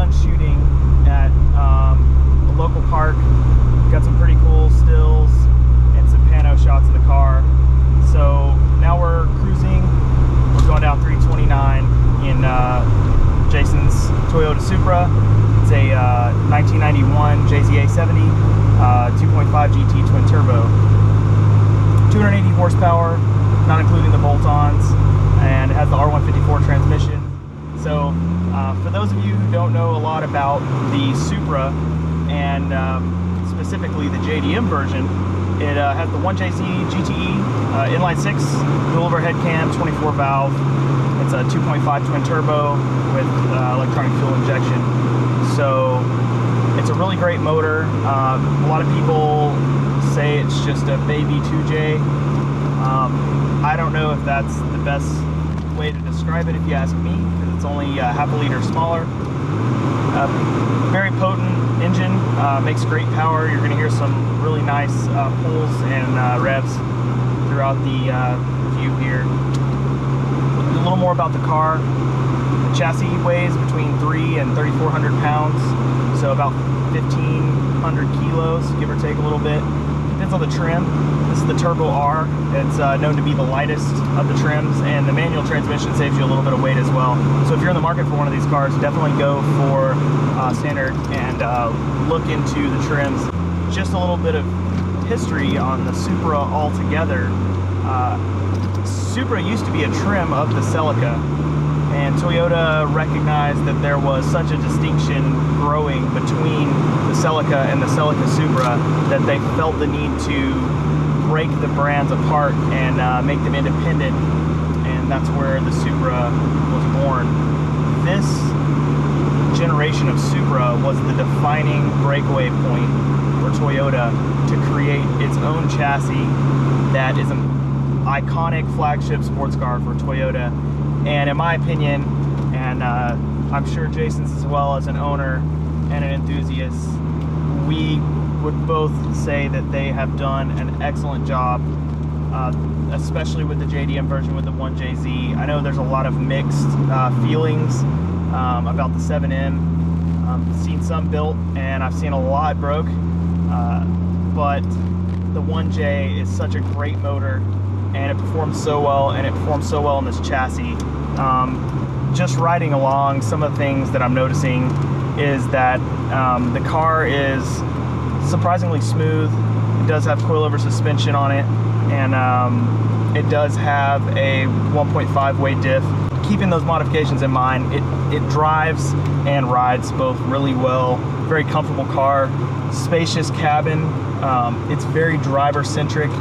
done shooting at a local park. Got some pretty cool stills and some pano shots of the car. So now we're cruising. We're going down 329 in Jason's Toyota Supra. It's a 1991 JZA70 2.5 GT twin turbo. 280 horsepower, not including the bolt-ons, and it has the R154 transmission. So for those of you who don't know a lot about the Supra, and specifically the JDM version, it has the 1JZ GTE inline 6 dual overhead cam, 24 valve. It's a 2.5 twin turbo with electronic fuel injection. So it's a really great motor. A lot of people say it's just a baby 2J. I don't know if that's the best way to describe it if you ask me, because it's only half a liter smaller. Very potent engine, makes great power. You're going to hear some really nice pulls and revs throughout the view here. A little more about the car. The chassis weighs between 3 and 3,400 pounds, so about 1,500 kilos, give or take a little bit. Depends on the trim. This is the Turbo R. It's known to be the lightest of the trims, and the manual transmission saves you a little bit of weight as well. So if you're in the market for one of these cars, definitely go for standard and look into the trims. Just a little bit of history on the Supra altogether. Supra used to be a trim of the Celica, and Toyota recognized that there was such a distinction growing between the Celica and the Celica Supra that they felt the need to break the brands apart and make them independent, and that's where the Supra was born. This generation of Supra was the defining breakaway point for Toyota to create its own chassis that is an iconic flagship sports car for Toyota. And in my opinion, and I'm sure Jason's as well, as an owner and an enthusiast, we would both say that they have done an excellent job, especially with the JDM version with the 1JZ. I know there's a lot of mixed feelings about the 7M. I've seen some built and I've seen a lot broke, but the 1J is such a great motor, and it performs so well, and it performs so well in this chassis. Just riding along, some of the things that I'm noticing is that the car is surprisingly smooth. It does have coilover suspension on it, and it does have a 1.5 weight diff. Keeping those modifications in mind, it drives and rides both really well. Very comfortable car, spacious cabin. It's very driver centric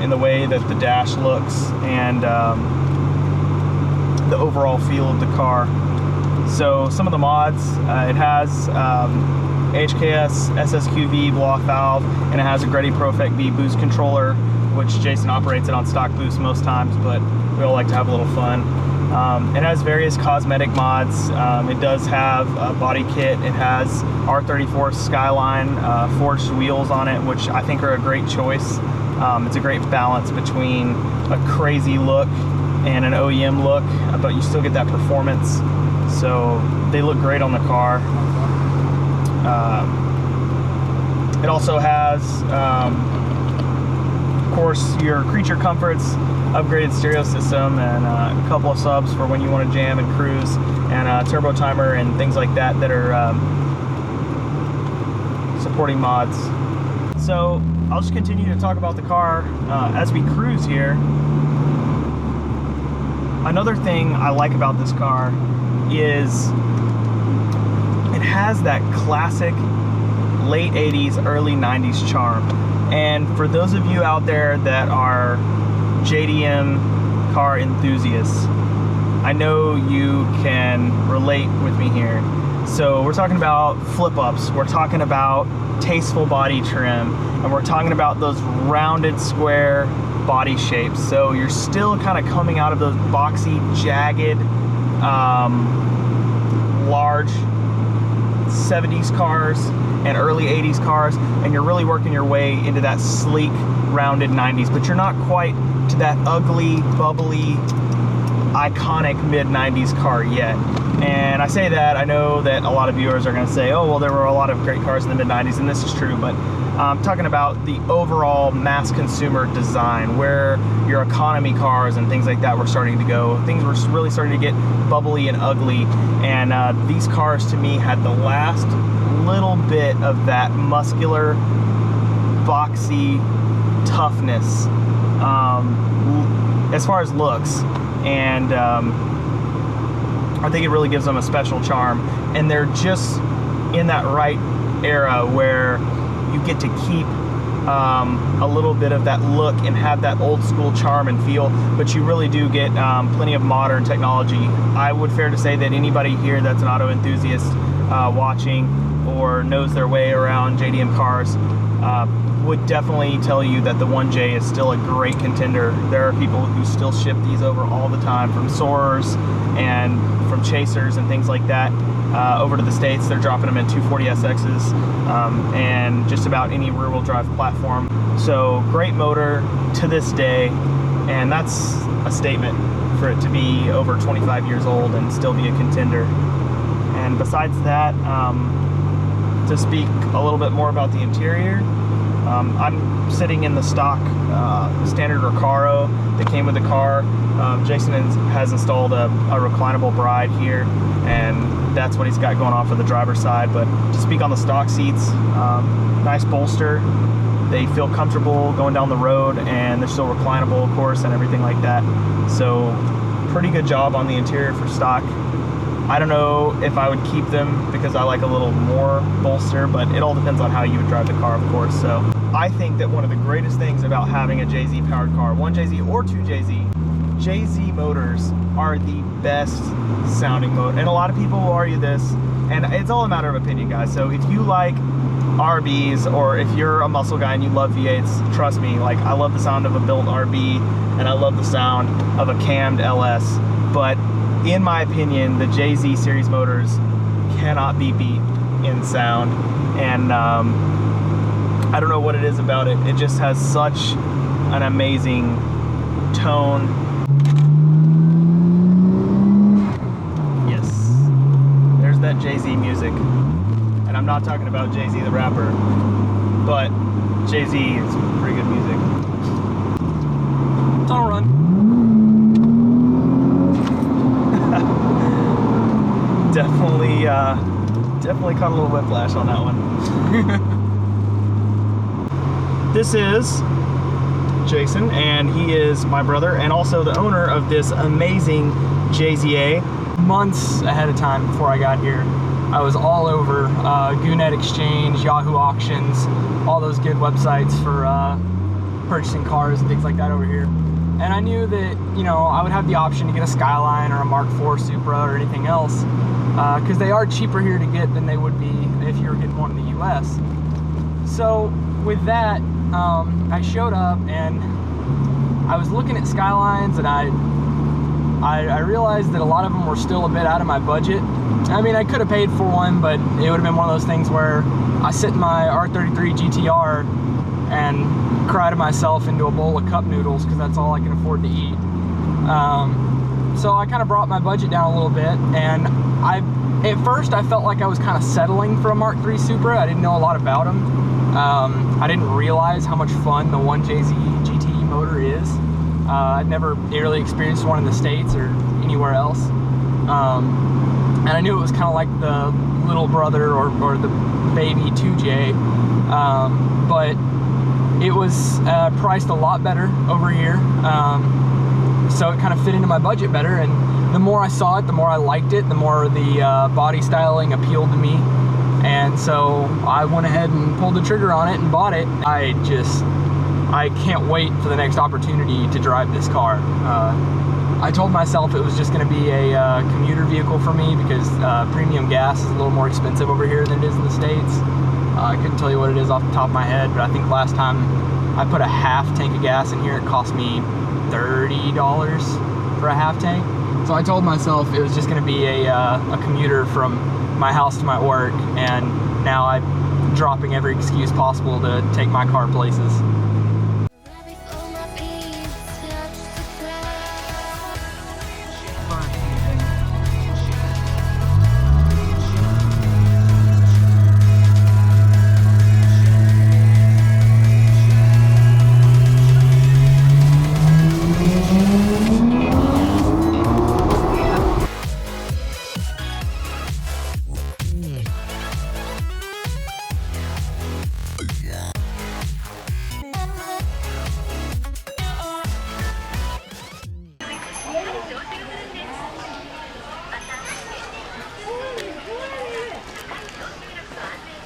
in the way that the dash looks and the overall feel of the car. So some of the mods, it has HKS SSQV blow-off valve, and it has a Greddy Pro Effect B boost controller, which Jason operates it on stock boost most times, but we all like to have a little fun. It has various cosmetic mods. It does have a body kit. It has R34 Skyline forged wheels on it, which I think are a great choice. It's a great balance between a crazy look and an OEM look, but you still get that performance. So they look great on the car. It also has, of course, your creature comforts, upgraded stereo system, and a couple of subs for when you want to jam and cruise, and a turbo timer and things like that that are supporting mods. So I'll just continue to talk about the car as we cruise here. Another thing I like about this car is it has that classic late 80s, early 90s charm. And for those of you out there that are JDM car enthusiasts, I know you can relate with me here. So we're talking about flip-ups, we're talking about tasteful body trim, and we're talking about those rounded square body shapes. So you're still kind of coming out of those boxy, jagged, large 70s cars and early 80s cars, and you're really working your way into that sleek, rounded 90s, but you're not quite to that ugly, bubbly iconic mid-90s car yet. And I say that, I know that a lot of viewers are going to say, oh, well, there were a lot of great cars in the mid-90s, and this is true, but I'm talking about the overall mass consumer design, where your economy cars and things like that were starting to go. Things were really starting to get bubbly and ugly, and these cars, to me, had the last little bit of that muscular, boxy toughness as far as looks, and I think it really gives them a special charm, and they're just in that right era where you get to keep a little bit of that look and have that old school charm and feel, but you really do get plenty of modern technology. I would fair to say that anybody here that's an auto enthusiast watching or knows their way around JDM cars would definitely tell you that the 1J is still a great contender. There are people who still ship these over all the time, from Soarers and from Chasers and things like that over to the States. They're dropping them in 240SXs and just about any rear-wheel drive platform. So great motor to this day, and that's a statement for it to be over 25 years old and still be a contender. And besides that, to speak a little bit more about the interior, I'm sitting in the stock standard Recaro that came with the car. Jason has installed a reclinable bride here, and that's what he's got going on for the driver's side. But to speak on the stock seats, nice bolster. They feel comfortable going down the road, and they're still reclinable, of course, and everything like that. So pretty good job on the interior for stock. I don't know if I would keep them because I like a little more bolster, but it all depends on how you would drive the car, of course. So I think that one of the greatest things about having a JZ powered car, 1JZ or 2JZ, JZ motors are the best sounding motor. And a lot of people will argue this, and it's all a matter of opinion, guys. So if you like RBs, or if you're a muscle guy and you love V8s, trust me, like, I love the sound of a built RB, and I love the sound of a cammed LS. But in my opinion, the JZ series motors cannot be beat in sound, and I don't know what it is about it. It just has such an amazing tone. Yes, there's that JZ music, and I'm not talking about JZ the rapper, but JZ is pretty good music. Don't run. Definitely caught a little whiplash on that one. This is Jason, and he is my brother and also the owner of this amazing JZA. Months ahead of time before I got here, I was all over Goonet Exchange, Yahoo Auctions, all those good websites for purchasing cars and things like that over here. And I knew that, you know, I would have the option to get a Skyline or a Mark IV Supra or anything else, because they are cheaper here to get than they would be if you were getting one in the US. So with that, I showed up and I was looking at Skylines, and I realized that a lot of them were still a bit out of my budget. I mean, I could have paid for one, but it would have been one of those things where I sit in my R33 GTR and cry to myself into a bowl of cup noodles because that's all I can afford to eat. So I kind of brought my budget down a little bit, and at first I felt like I was kind of settling for a Mark III Supra. I didn't know a lot about them. I didn't realize how much fun the 1JZ GT motor is. I'd never really experienced one in the States or anywhere else. And I knew it was kind of like the little brother or the baby 2J, but it was priced a lot better over here, so it kind of fit into my budget better. And the more I saw it, the more I liked it, the more the body styling appealed to me. And so I went ahead and pulled the trigger on it and bought it. I can't wait for the next opportunity to drive this car. I told myself it was just going to be a commuter vehicle for me because premium gas is a little more expensive over here than it is in the States. I couldn't tell you what it is off the top of my head, but I think last time I put a half tank of gas in here, it cost me $30 for a half tank. So I told myself it was just going to be a commuter from my house to my work, and now I'm dropping every excuse possible to take my car places.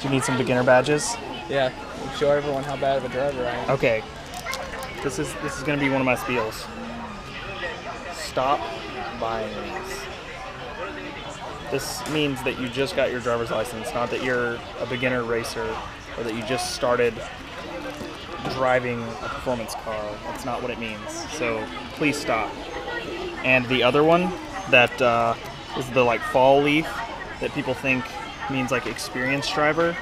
Do you need some beginner badges? Yeah, show everyone how bad of a driver I am. Okay. This is going to be one of my spiels. Stop buying these. This means that you just got your driver's license, not that you're a beginner racer or that you just started driving a performance car. That's not what it means. So please stop. And the other one that is the like fall leaf that people think means like experienced driver.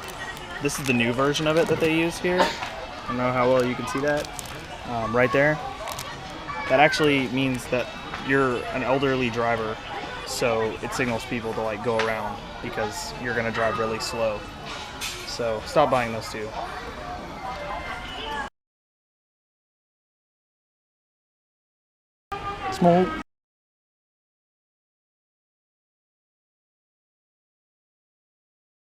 This is the new version of it that they use here. I don't know how well you can see that. Right there. That actually means that you're an elderly driver, so it signals people to like go around because you're gonna drive really slow. So stop buying those two. Small.